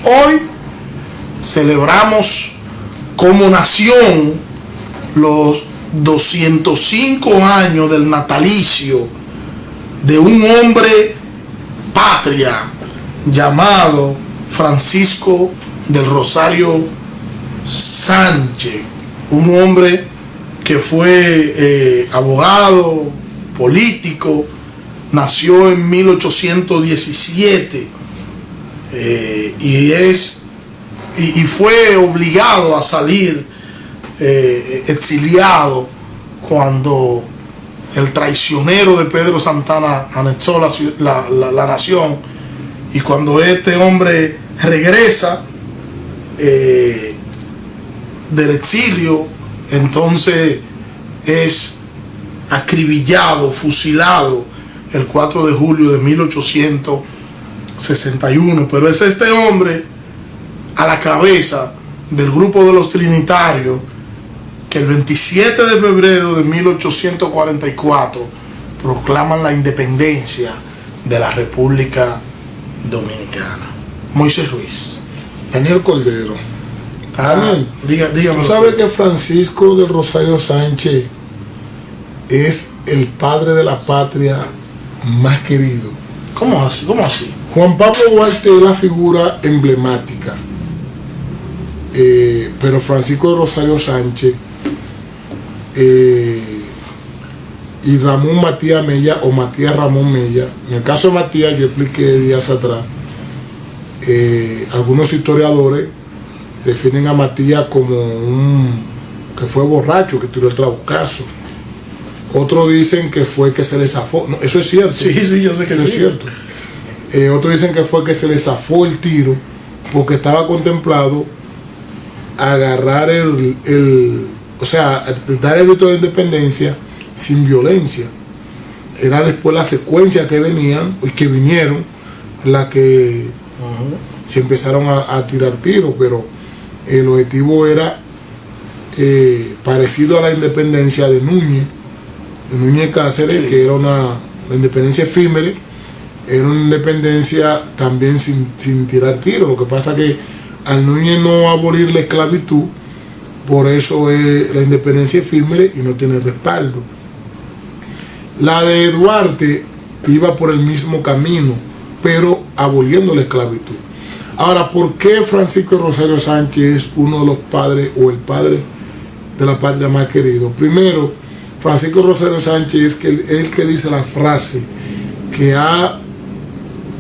Hoy celebramos como nación los 205 años del natalicio de un hombre patria llamado Francisco del Rosario Sánchez, un hombre que fue abogado, político, nació en 1817 y fue obligado a salir exiliado cuando el traicionero de Pedro Santana anexó la nación, y cuando este hombre regresa del exilio, entonces es acribillado, fusilado el 4 de julio de 1861. Pero es este hombre a la cabeza del grupo de los Trinitarios que el 27 de febrero de 1844 proclaman la independencia de la República Dominicana. Moisés Ruiz. Daniel Cordero. Daniel, dígame. ¿Tú sabes que Francisco del Rosario Sánchez es el padre de la patria más querido? ¿Cómo así? ¿Cómo así? Juan Pablo Duarte es la figura emblemática, pero Francisco del Rosario Sánchez y Ramón Matías Mella, o Matías Ramón Mella, en el caso de Matías, yo expliqué días atrás, algunos historiadores definen a Matías como que fue borracho, que tiró el trabucazo. Otros dicen que fue que se le zafó. No, eso es cierto. Sí, yo sé que eso es cierto. Otros dicen que fue que se le zafó el tiro porque estaba contemplado agarrar o sea, dar el grito de independencia sin violencia. Era después la secuencia que vinieron, la que se empezaron a tirar tiros, pero el objetivo era parecido a la independencia de Núñez Cáceres, sí, que era la independencia efímera, era una independencia también sin tirar tiros. Lo que pasa es que al Núñez no abolir la esclavitud, por eso es la independencia efímera y no tiene respaldo. La de Duarte iba por el mismo camino, pero aboliendo la esclavitud. Ahora, ¿por qué Francisco Rosario Sánchez es uno de los padres o el padre de la patria más querido? Primero, Francisco Rosario Sánchez es el que dice la frase que ha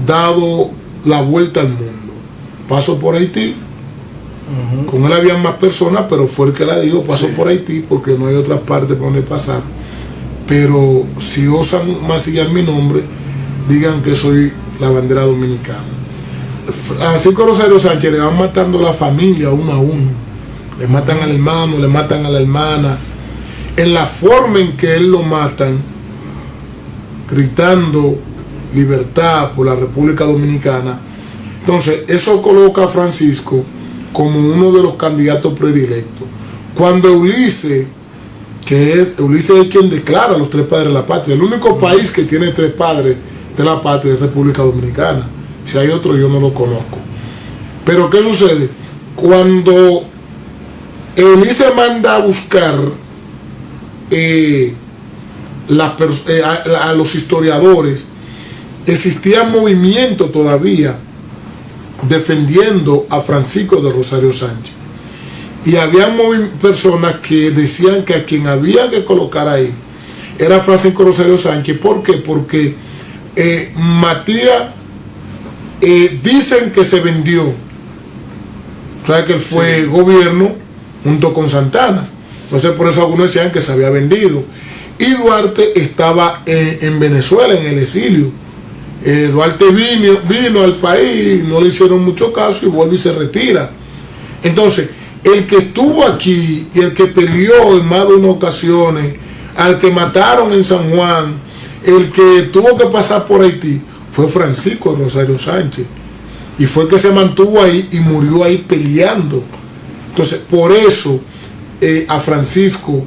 dado la vuelta al mundo. Paso por Haití. Con él había más personas, pero fue el que la dijo, paso por Haití, porque no hay otra parte por donde pasar. Pero si osan mancillar mi nombre, digan que soy la bandera dominicana. Francisco Rosario Sánchez le van matando a la familia uno a uno. Le matan al hermano, le matan a la hermana. En la forma en que él lo matan, gritando libertad por la República Dominicana. Entonces, eso coloca a Francisco como uno de los candidatos predilectos. Cuando Ulises es quien declara los tres padres de la patria. El único país que tiene tres padres de la patria es República Dominicana. Si hay otro, yo no lo conozco. Pero ¿qué sucede? Cuando Ulises manda a buscar a los historiadores, existía movimiento todavía defendiendo a Francisco de Rosario Sánchez, y había personas que decían que a quien había que colocar ahí era Francisco Rosario Sánchez. ¿Por qué? Porque Matías dicen que se vendió, o sea que él fue gobierno junto con Santana, entonces por eso algunos decían que se había vendido, y Duarte estaba en Venezuela en el exilio. Duarte vino al país, no le hicieron mucho caso y vuelve y se retira. Entonces, el que estuvo aquí y el que peleó en más de una ocasiones, al que mataron en San Juan, el que tuvo que pasar por Haití, fue Francisco Rosario Sánchez. Y fue el que se mantuvo ahí y murió ahí peleando. Entonces, por eso a Francisco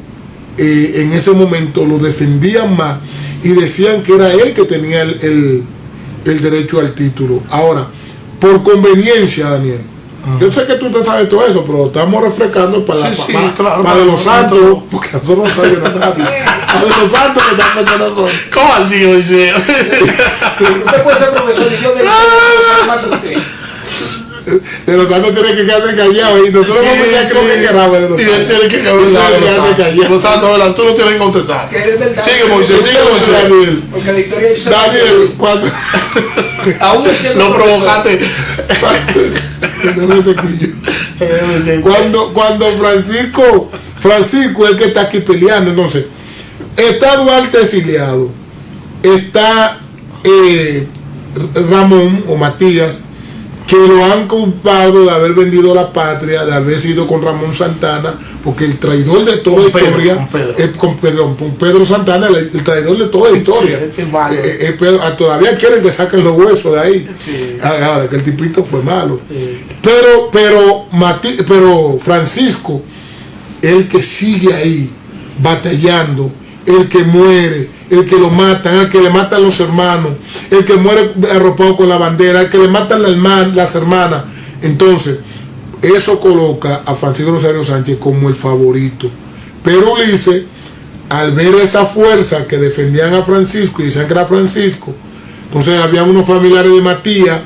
en ese momento lo defendían más y decían que era él que tenía el derecho al título. Ahora, por conveniencia, Daniel. Yo sé que tú te sabes todo eso, pero estamos refrescando para, claro, para los santos, porque nosotros no está viendo nadie. Para los santos que están metiendo nosotros. ¿Cómo así, Moisés? Usted puede ser profesor y yo de los santos tiene que quedarse callado y nosotros vamos a decir lo que queramos. Y él tiene que quedarse los santos, ¿verdad? Tú no tienes que contestar. Sigue, Moisés, Daniel. Porque la historia dice Daniel, cuando lo provocaste. Cuando Francisco es el que está aquí peleando, entonces está Duarte exiliado, está Ramón o Matías, que lo han culpado de haber vendido la patria, de haber sido con Ramón Santana, porque el traidor de toda la historia es con Pedro Santana, el traidor de toda la historia. Todavía quieren que saquen los huesos de ahí. Sí. Ahora que el tipito fue malo. Sí. Pero Francisco, el que sigue ahí batallando, el que muere, el que lo matan, el que le matan los hermanos, el que muere arropado con la bandera, el que le matan las hermanas. Entonces, eso coloca a Francisco Rosario Sánchez como el favorito. Pero Ulises, al ver esa fuerza que defendían a Francisco y decían que era Francisco, entonces había unos familiares de Matías,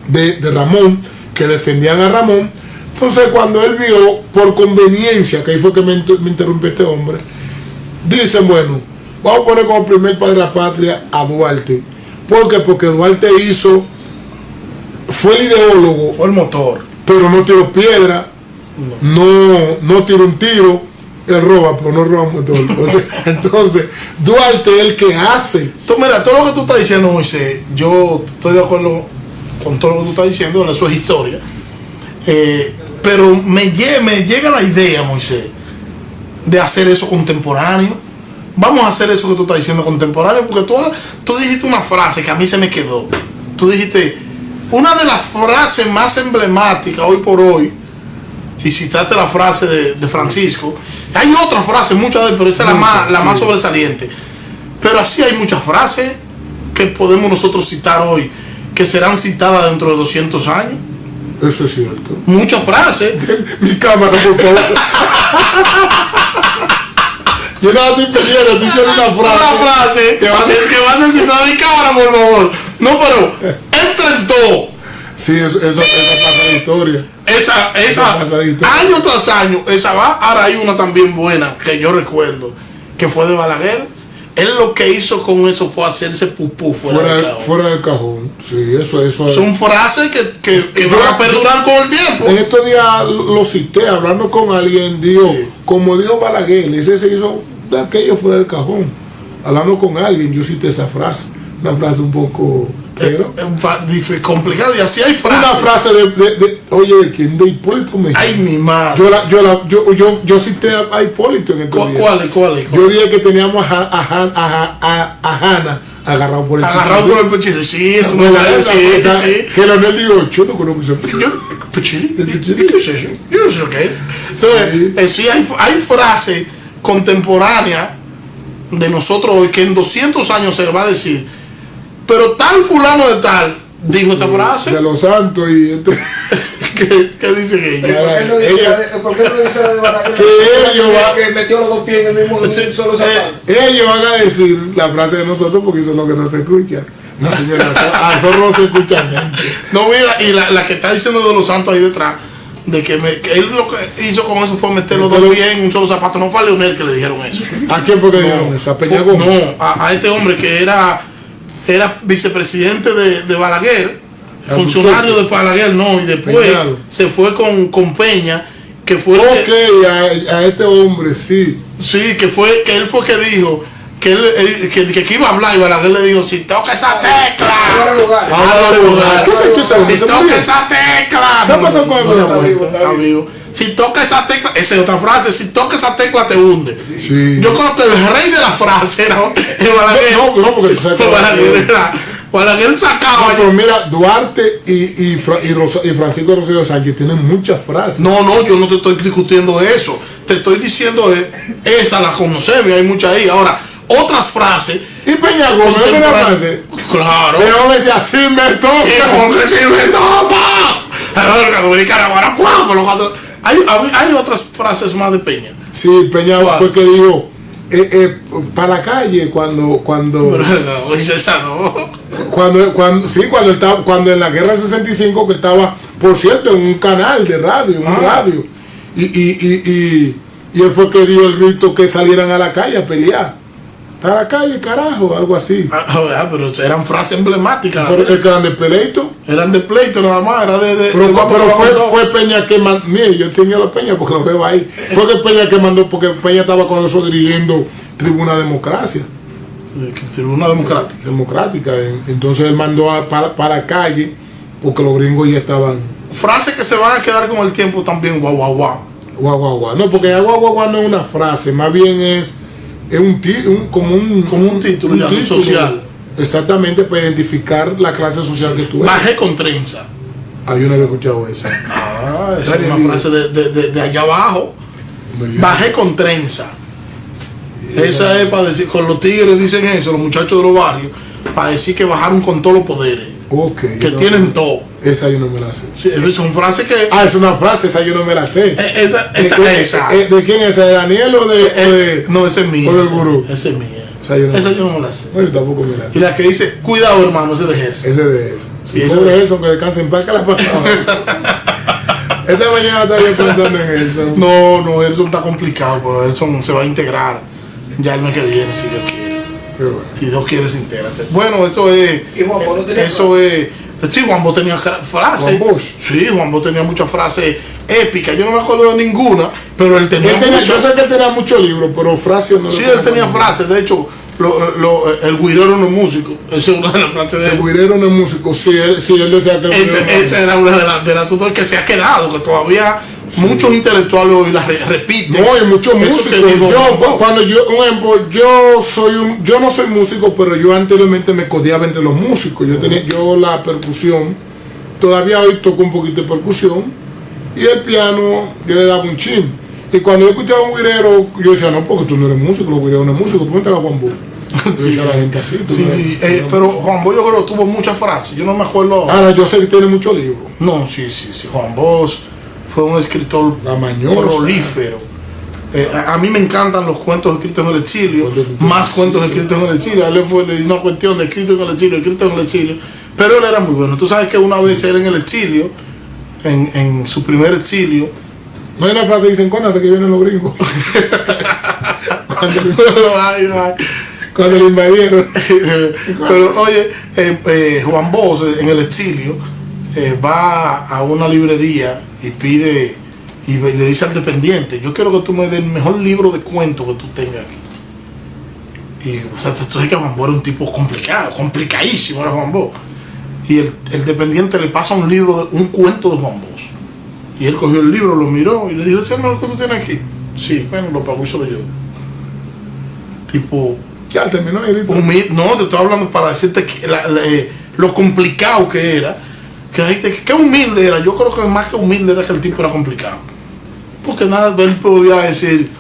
de Ramón, que defendían a Ramón. Entonces, cuando él vio, por conveniencia, que ahí fue que me interrumpió este hombre, dicen, bueno, vamos a poner como primer padre de la patria a Duarte. ¿Por qué? Porque Duarte fue el ideólogo, Fue el motor. pero no tiró piedra, no tiró un tiro, él roba, pero no roba motor. Entonces, Duarte es el que hace. Mira, todo lo que tú estás diciendo, Moisés, yo estoy de acuerdo con todo lo que tú estás diciendo, eso es historia. Pero me llega la idea, Moisés, de hacer eso contemporáneo. Vamos a hacer eso que tú estás diciendo contemporáneo, porque tú dijiste una frase que a mí se me quedó. Tú dijiste, una de las frases más emblemáticas hoy por hoy, y citaste la frase de Francisco. Hay otras frases, muchas de ellas, pero esa es la más sobresaliente. Pero así hay muchas frases que podemos nosotros citar hoy, que serán citadas dentro de 200 años. Eso es cierto. Muchas frases. Mi cámara, por favor. Yo no estoy pidiendo, estoy diciendo una frase. Que va a ser citada mi cámara, por favor. No, pero entre todo. Sí, esa pasa la historia. Esa pasa la historia. Año tras año, esa va. Ahora hay una también buena que yo recuerdo, que fue de Balaguer. Él lo que hizo con eso fue hacerse pupú fuera del cajón. Sí, eso es. Son frases que van a perdurar con el tiempo. En estos días lo cité, hablando con alguien, dijo, como dijo Balaguer, ese se hizo de aquello fuera del cajón. Hablando con alguien, yo cité esa frase. Una frase un poco... Pero complicado, y así hay frases. Una frase oye, ¿de quién? De Hipólito Mejía. Ay, mi madre. Yo cité a Hipólito en el ¿Cuál? Yo dije que teníamos a Hanna agarrado por el pechito. Sí, eso no es sí. Que Leonel dijo, yo no conozco ese pechito. ¿Qué es eso? Yo no sé qué. Entonces, sí hay frases contemporáneas de nosotros hoy que en 200 años se va a decir, pero tal fulano de tal dijo esta frase. De los santos y ¿Qué dicen ellos? ¿Por qué no dice de Balaguer que metió los dos pies en el mismo solo zapato? Ellos van a decir la frase de nosotros porque eso es lo que no se escucha. No, señora, a eso no se escucha gente. No, mira, y la que está diciendo de los santos ahí detrás, de que él lo que hizo con eso fue meter los dos pies en un solo zapato. No fue a Leonel que le dijeron eso. ¿A quién fue que dijeron eso? ¿A Peña Gómez? No, a este hombre que era vicepresidente de Balaguer, funcionario de Balaguer, no, y después Peñado. Se fue con Peña, que fue a este hombre, sí. Sí, que él fue que dijo que él iba a hablar, y Balaguer le dijo, si toca esa tecla, ¿qué se ha hecho esa? Si toca esa tecla, ¿qué pasó con él? Está vivo. Si toca esa tecla, esa es otra frase, si toca esa tecla te hunde. Sí. Yo creo que el rey de la frase era Balaguer. No, porque tú sabes que Balaguer sacaba. No, pero mira, Duarte y Francisco Rosario Sánchez tienen muchas frases. No, yo no te estoy discutiendo eso. Te estoy diciendo esa la conocemos, hay muchas ahí. Ahora, otras frases Y Peña Gómez, ¿no tenía frase? Claro. Peña Gómez decía, así me toca. ¿Cómo que sí me toma? La dominicana ahora fuego. Hay otras frases más de Peña. Sí, Peña fue que dijo, para la calle cuando Pero esa no. cuando en la guerra del 65, que estaba, por cierto, en un canal de radio, en un radio, y él fue que dio el grito que salieran a la calle a pelear. Para la calle, carajo, algo así. Pero eran frases emblemáticas. Pero es que eran de pleito. Eran de pleito nada más, era pero fue Peña que mandó. Mire, yo tenía la Peña porque lo veo ahí. Fue que Peña que mandó, porque Peña estaba con eso dirigiendo Tribuna Democracia. Tribuna Democrática. Democrática. Entonces él mandó para la calle porque los gringos ya estaban. Frases que se van a quedar con el tiempo también, guau, guau, guau. Guau, guau, guau. No, porque guau, guau, guau no es una frase, más bien es como un título social. Exactamente, para identificar la clase social que tú eres. Bajé con trenza. Yo no había escuchado esa. Esa es una frase de allá abajo. Bajé con trenza. Esa es para decir, con los tigres dicen eso, los muchachos de los barrios, para decir que bajaron con todos los poderes. Que tienen todo. Esa yo no me la sé. Sí, son frases que. Es una frase, esa yo no me la sé. Esa. ¿De quién es esa? ¿De Daniel o de.? No, esa es mía. ¿O del gurú? Esa es mía. Esa yo no me la sé. No, yo tampoco me la sé. Y la que dice, cuidado hermano, ese de Gerson. Ese de. Sí, ese de Gerson, que descanse en paz, que la pasaba. Esta mañana estaba yo pensando en Gerson. No, Gerson está complicado, pero Gerson se va a integrar ya el mes que viene, si Dios quiere. Bueno. Si Dios quiere, se integra. Bueno, eso es. ¿Y Juanbo no tenía eso es. Sí, Juanbo tenía frases. Juan Bosch. Sí, Juanbo tenía muchas frases épicas. Yo no me acuerdo de ninguna, pero él tenía. Yo sé que él tenía muchos libros, pero frases no. Sí, él tenía frases. De hecho, el guirero no es músico. Esa es una de las frases de él. El guirero no es músico. Sí, él decía que el guirero esa era una de las tutor que se ha quedado, que todavía muchos intelectuales hoy la repiten. No, hay muchos músicos. Yo no soy músico, pero yo anteriormente me codeaba entre los músicos. Yo la percusión, todavía hoy toco un poquito de percusión, y el piano yo le daba un chin. Y cuando yo escuchaba un guirero, yo decía, no, porque tú no eres músico, los guireros no es músico, tú cuéntale a Juan Bosch. Sí, a la gente así. Pero Juan Bosch yo creo que tuvo muchas frases, yo no me acuerdo. Yo sé que tiene muchos libros. No, sí, Juan Bosch fue un escritor prolífero. A mí me encantan los cuentos escritos en el exilio, más cuentos escritos en el exilio. A él le dio una cuestión de escrito en el exilio, pero él era muy bueno. Tú sabes que una vez él en el exilio, en su primer exilio, no hay una frase que dicen, cónase que vienen los gringos. Cuando lo invadieron. Pero oye, Juan Bosch en el exilio va a una librería y pide, y le dice al dependiente, yo quiero que tú me des el mejor libro de cuentos que tú tengas aquí. Y o sea, tú sabes que Juan Bosch era un tipo complicadísimo era Juan Bosch. Y el dependiente le pasa un cuento de Juan Bosch. Y él cogió el libro, lo miró y le dijo, ¿ese es el mejor que tú tienes aquí? Sí, bueno, lo pagó y se lo llevó. Tipo... Ya terminó ahí. No, te estoy hablando para decirte que lo complicado que era. Que humilde era. Yo creo que más que humilde era que el tipo era complicado. Porque nada, él podía decir,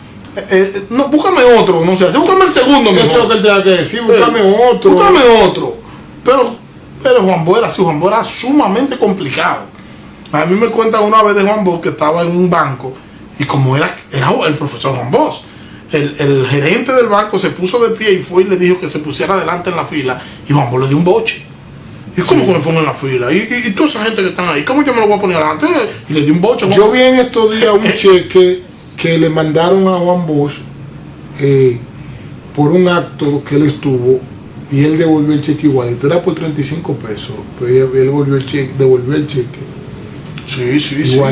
no, búscame otro, no sé, búscame el segundo. Eso es lo que él tenía que decir, búscame otro. Pero Juan Bosch era así, Juan Bosch era sumamente complicado. A mí me cuentan una vez de Juan Bosch que estaba en un banco y como era el profesor Juan Bosch, el gerente del banco se puso de pie y fue y le dijo que se pusiera adelante en la fila y Juan Bosch le dio un boche. ¿Y cómo que me pongo en la fila? Y toda esa gente que están ahí, ¿cómo yo me lo voy a poner adelante? Y le dio un boche. Yo vi en estos días un cheque que le mandaron a Juan Bosch por un acto que él estuvo y él devolvió el cheque igualito. Era por 35 pesos, pero él devolvió el cheque. Sí. O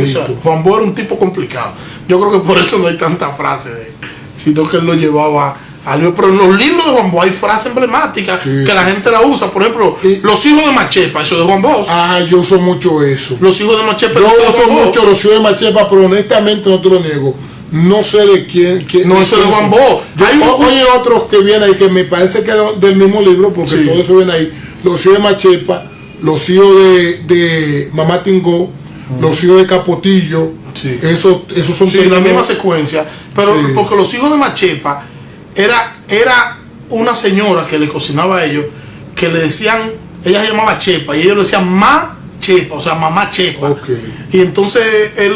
sea, Juan Bosch era un tipo complicado. Yo creo que por eso no hay tanta frase de él, sino que él lo llevaba a Dios. Pero en los libros de Juan Bosch hay frases emblemáticas que la gente la usa. Por ejemplo, los hijos de Machepa, eso de Juan Bosch. Yo uso mucho eso. Los hijos de Machepa. Yo uso mucho los hijos de Machepa, pero honestamente no te lo niego. No sé de quién no, eso es de Juan Bosch. Hay otros que vienen ahí que me parece que del mismo libro, porque todo eso viene ahí. Los hijos de Machepa, los hijos de Mamá Tingó, los hijos de Capotillo, esos son la misma secuencia, pero porque los hijos de Machepa era una señora que le cocinaba a ellos, que le decían, ella se llamaba Chepa, y ellos le decían Ma Chepa, o sea, mamá Chepa. Okay. Y entonces él,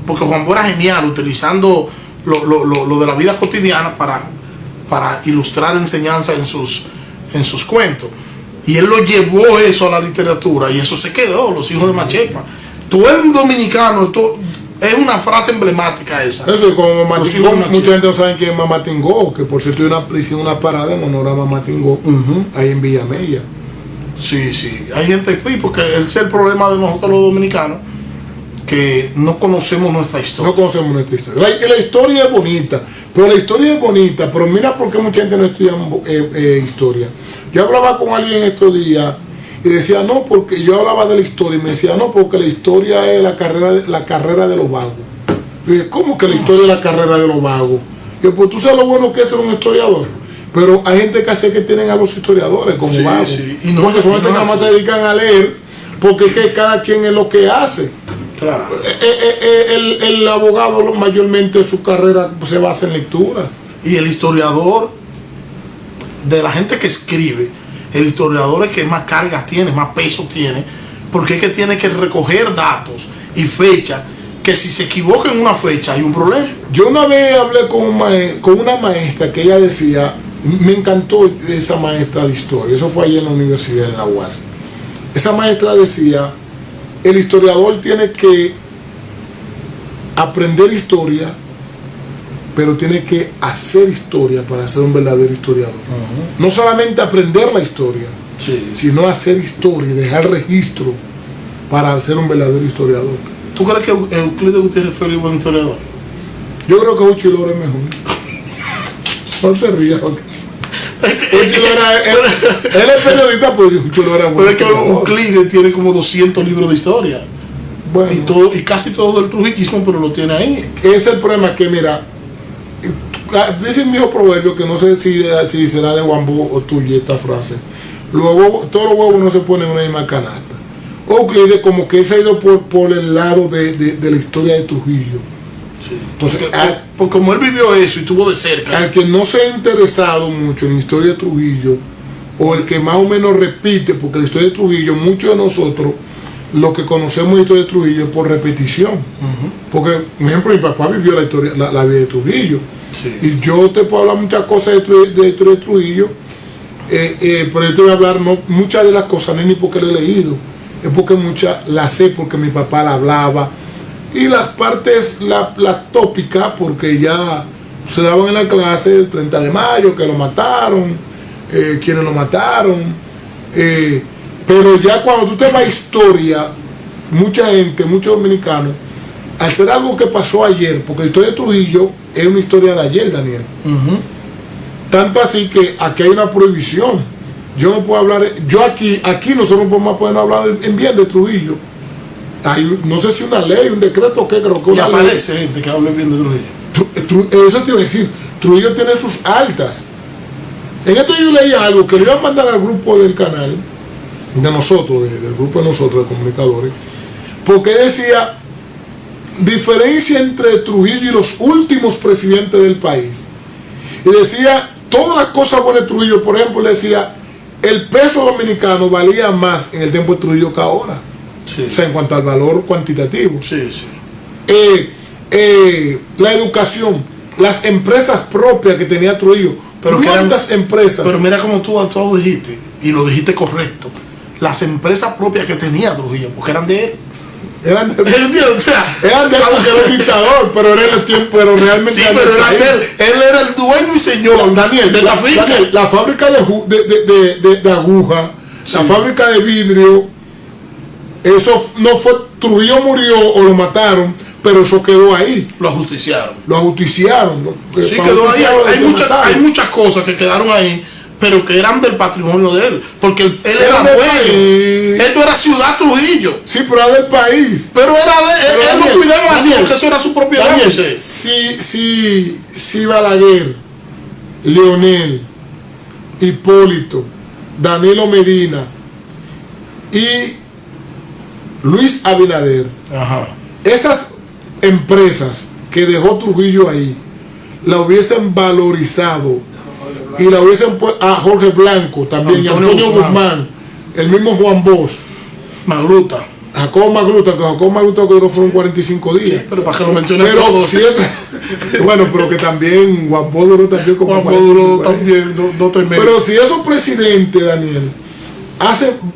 porque Juan Bo era genial, utilizando lo de la vida cotidiana para ilustrar enseñanza en sus cuentos. Y él lo llevó eso a la literatura, y eso se quedó, los hijos de Machepa. Tú eres dominicano, esto es una frase emblemática esa. Eso es como Mamá Tingó. Mucha gente no sabe quién es Mamá Tingó, que por cierto hicieron una parada en honor a Mamá Tingó, ahí en Villamella. Sí, sí, hay gente, porque ese es el problema de nosotros los dominicanos, que no conocemos nuestra historia. No conocemos nuestra historia. La historia es bonita, pero mira por qué mucha gente no estudia historia. Yo hablaba con alguien estos días y decía, no, porque yo hablaba de la historia y me decía, no, porque la historia es la carrera de los vagos. Y dije, ¿cómo que la historia es la carrera de los vagos? Y yo, pues tú sabes lo bueno que es ser un historiador. Pero hay gente que hace que tienen a los historiadores como vagos. Sí. Y no, porque solamente nada más se dedican a leer, porque es que cada quien es lo que hace. Claro. El abogado mayormente su carrera se basa en lectura. Y el historiador, de la gente que escribe, el historiador es que más cargas tiene, más peso tiene, porque es que tiene que recoger datos y fechas, que si se equivoca en una fecha hay un problema. Yo una vez hablé con una maestra que ella decía, me encantó esa maestra de historia, eso fue allí en la universidad, en la UAS. Esa maestra decía, el historiador tiene que aprender historia, pero tiene que hacer historia para ser un verdadero historiador. No solamente aprender la historia, sino hacer historia y dejar registro para ser un verdadero historiador. ¿Tú crees que Euclides Gutiérrez fue un buen historiador? Yo creo que Uchi Lora es mejor. No te rías, porque él es periodista, pero Uchi Lora es bueno. Pero es que Euclides tiene como 200 libros de historia. Bueno. Y casi todo del trujillismo, pero lo tiene ahí. Ese es el problema, que mira, dice el mismo proverbio, que no sé si será de Wambú o tuya esta frase. Todos los huevos no se ponen en una misma canasta. Euclides como que se ha ido por el lado de la historia de Trujillo. Sí. Entonces, porque como él vivió eso y estuvo de cerca. Al que no se ha interesado mucho en la historia de Trujillo, o el que más o menos repite, porque la historia de Trujillo, muchos de nosotros, lo que conocemos la historia de Trujillo es por repetición. Porque, por ejemplo, mi papá vivió la vida de Trujillo. Sí. Y yo te puedo hablar muchas cosas de historia de Trujillo, pero yo te voy a hablar muchas de las cosas, no es ni porque lo he leído, es porque muchas las sé porque mi papá la hablaba, y las partes, las tópicas, porque ya se daban en la clase el 30 de mayo, que lo mataron, quienes lo mataron, pero ya cuando tú te vas a historia, mucha gente, muchos dominicanos, al ser algo que pasó ayer, porque la historia de Trujillo es una historia de ayer, Daniel. Tanto así que aquí hay una prohibición. Yo no puedo hablar, aquí nosotros no podemos hablar en bien de Trujillo. Hay, no sé si una ley, un decreto o qué, creo que una ley. Y aparece gente que hable bien de Trujillo. Eso te iba a decir, Trujillo tiene sus altas. En esto yo leí algo que le iba a mandar al grupo del canal, de nosotros, del grupo de nosotros, de comunicadores, porque decía, diferencia entre Trujillo y los últimos presidentes del país. Y decía, todas las cosas buenas de Trujillo, por ejemplo, le decía, el peso dominicano valía más en el tiempo de Trujillo que ahora. Sí. O sea, en cuanto al valor cuantitativo. Sí, sí. La educación, las empresas propias que tenía Trujillo. Pero ¿cuántas empresas? Pero mira como tú dijiste, y lo dijiste correcto, las empresas propias que tenía Trujillo, porque eran de él. Eran de él, o sea, eran de él porque era el dictador, pero era el tiempo, pero realmente. Sí, pero era él era el dueño y señor Daniel, de la finca. Daniel, la fábrica de aguja, sí, la fábrica de vidrio, eso no fue, Trujillo murió o lo mataron, pero eso quedó ahí. Lo ajusticiaron. Sí, quedó ahí. Hay muchas cosas que quedaron ahí, pero que eran del patrimonio de él, porque él era dueño. Esto era Ciudad Trujillo. Sí, pero era del país. Pero era de él, lo cuidaba así, porque eso era su propiedad. Si Balaguer, Leonel, Hipólito, Danilo Medina y Luis Abinader, esas empresas que dejó Trujillo ahí, la hubiesen valorizado y la hubiesen puesto a Jorge Blanco también, y Antonio Guzmán, el mismo Juan Bosch, Magluta. Jacobo Magluta, que Jacobo Magluta que duró fueron 45 días. Sí, pero para que lo mencionen pero todos. si es, bueno, pero que también Juan Bosch duró también como Juan Bosch duró también 2-3 meses. Pero si esos presidentes, Daniel,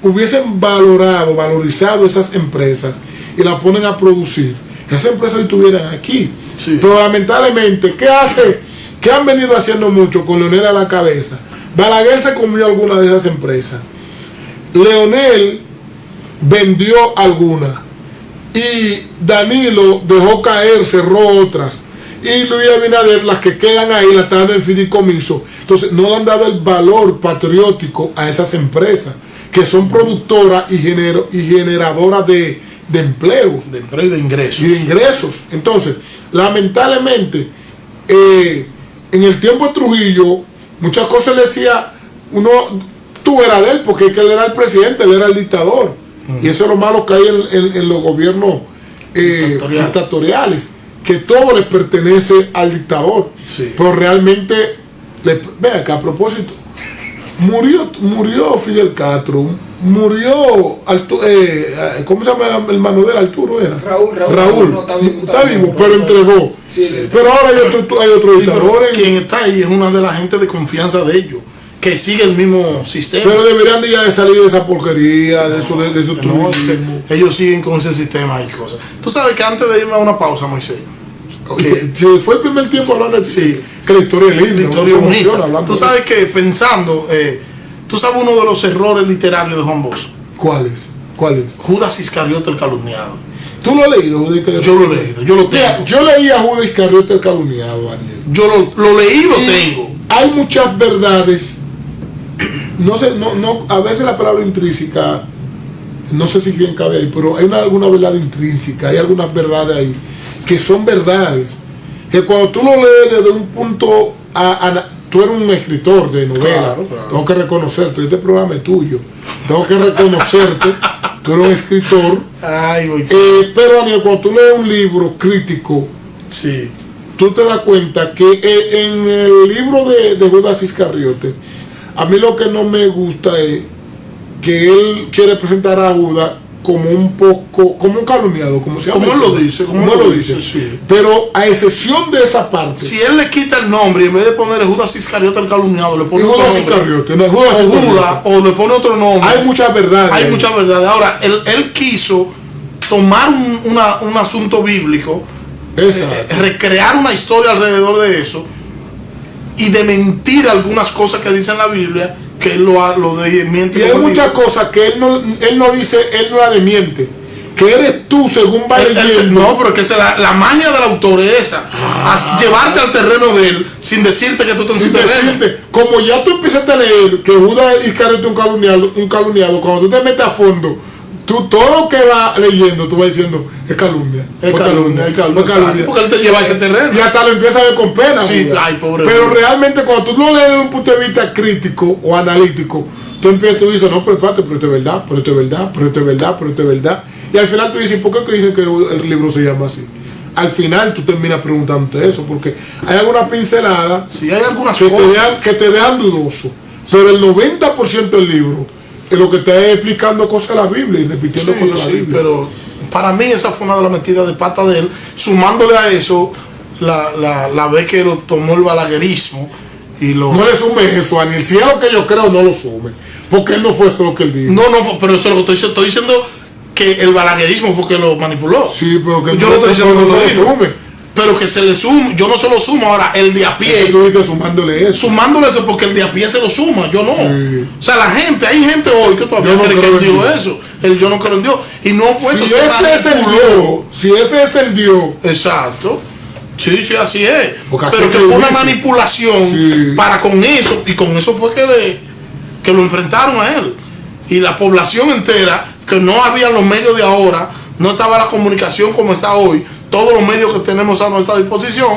hubiesen valorizado esas empresas y las ponen a producir, esas empresas estuvieran aquí. Sí. Pero lamentablemente, ¿qué han venido haciendo mucho con Leonel a la cabeza? Balaguer se comió alguna de esas empresas. Leonel vendió algunas. Y Danilo dejó caer, cerró otras. Y Luis Abinader, las que quedan ahí, las están dando en fideicomiso. Entonces no le han dado el valor patriótico a esas empresas, que son productoras y generadoras de empleos. De empleo y de ingresos. Y de ingresos. Entonces, lamentablemente, en el tiempo de Trujillo, muchas cosas le decía, tú eras de él, porque él era el presidente, él era el dictador. Y eso es lo malo que hay en los gobiernos dictatoriales, que todo les pertenece al dictador. Sí. Pero realmente, vean acá, a propósito, murió Fidel Castro, murió ¿cómo se llama el hermano de él? Arturo era. Raúl no, está vivo, pero entregó. Sí, pero ahora hay otro dictador. Quien está ahí es una de las gente de confianza de ellos, que sigue el mismo sistema. Pero deberían de ya de salir de esa porquería, de eso No, ellos siguen con ese sistema y cosas. Tú sabes que antes de irme a una pausa, Moisés, Si fue el primer tiempo hablando de que la historia es linda, la historia uno se bonita. emociona Tú sabes que pensando, tú sabes uno de los errores literarios de Juan Bosch. ¿Cuál es? Judas Iscariote el calumniado. ¿Tú lo has leído, Judas Iscariote? Yo lo he leído, yo lo tengo. Mira, yo leí a Judas Iscariote el calumniado, Daniel. Yo lo leí y lo Y tengo. hay muchas verdades. No sé, a veces la palabra intrínseca, no sé si bien cabe ahí, pero hay alguna verdad intrínseca, hay algunas verdades ahí que son verdades, que cuando tú lo lees desde un punto tú eres un escritor de novela, Claro. tengo que reconocerte, este programa es tuyo, tengo que reconocerte, tú eres un escritor. Ay, Pero Daniel, cuando tú lees un libro crítico, sí. tú te das cuenta que en el libro de Judas Iscariote, a mí lo que no me gusta es que él quiere presentar a Judas como un calumniado, como él lo dice, como él lo dice. Sí. Pero a excepción de esa parte, Si él le quita el nombre y en vez de poner Judas Iscariote el calumniado, le pone Judas otro nombre, Iscariote, no, Judas o Iscariote. Judas, o le pone otro nombre. Hay muchas verdades. Hay ahí. muchas verdades. Ahora, él quiso tomar un asunto bíblico, Exacto. recrear una historia alrededor de eso y de mentir algunas cosas que dice en la Biblia, que él lo desmiente. Y hay muchas cosas que él no dice, él no la desmiente. Que eres tú, según va leyendo. No, pero que la magia del autor es esa. Llevarte al terreno de él sin decirte que tú te Sin decirte, como ya tú empezaste a leer que Judas Iscariote es un calumniado, cuando tú te metes a fondo, tú todo lo que vas leyendo, tú vas diciendo, es calumnia. Es calumnia. Porque él te lleva a ese terreno. Y hasta lo empieza a ver con pena. Sí, Judas. ay, pobre Pero Judas. realmente cuando tú lo lees desde un punto de vista crítico o analítico, tú empiezas, tú dices, no, pero espérate, pero esto es verdad, pero esto es verdad, pero esto es verdad, pero esto es verdad. Y al final tú dices, ¿por qué dicen que el libro se llama así? Al final tú terminas preguntándote eso, porque hay algunas pinceladas Sí, hay algunas que cosas. te dejan dudoso. Pero el 90% del libro es lo que te está explicando cosas de la Biblia y repitiendo cosas de la Sí, Biblia. pero para mí esa fue una de las metidas de pata de él. Sumándole a eso la vez que lo tomó el balaguerismo y lo... No le sume eso, Daniel. Si es lo que yo creo, no lo sume. Porque él no fue eso lo que él dijo. No, pero eso es lo que estoy diciendo, que el balaguerismo fue que lo manipuló. Sí, pero que yo no estoy diciendo que no lo le dijo. sume. Pero que se le suma, yo no se lo sumo. Ahora, el de a Es que pie, tú estás sumándole eso. sumándole eso porque el de a pie se lo suma, yo no. Sí. O sea, hay gente hoy que todavía Yo no cree que creo él en dijo Dios. eso. Yo no creo en Dios. Y no fue Si eso. ese es el Dios, si ese es el Dios, Exacto. Sí, así es. Porque así Pero es que que fue una dice. manipulación Sí. para con eso, y con eso fue que lo enfrentaron a él. Y la población entera, que no había los medios de ahora, no estaba la comunicación como está hoy, todos los medios que tenemos a nuestra disposición,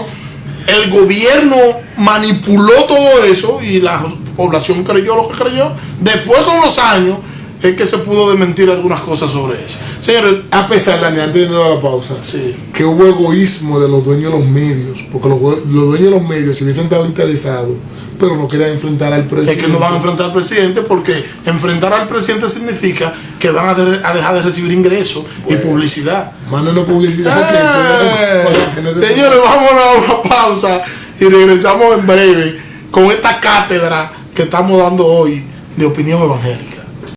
el gobierno manipuló todo eso y la población creyó lo que creyó. Después, con los años, es que se pudo desmentir algunas cosas sobre eso. Señores, a pesar, Dani, antes de no dar la pausa, sí. que hubo egoísmo de los dueños de los medios, porque los dueños de los medios, si hubiesen estado interesados, pero no querían enfrentar al presidente. Es que no van a enfrentar al presidente porque enfrentar al presidente significa que van a dejar de recibir ingresos y publicidad. Mándenos publicidad. Señores, vámonos a una pausa y regresamos en breve con esta cátedra que estamos dando hoy de opinión evangélica.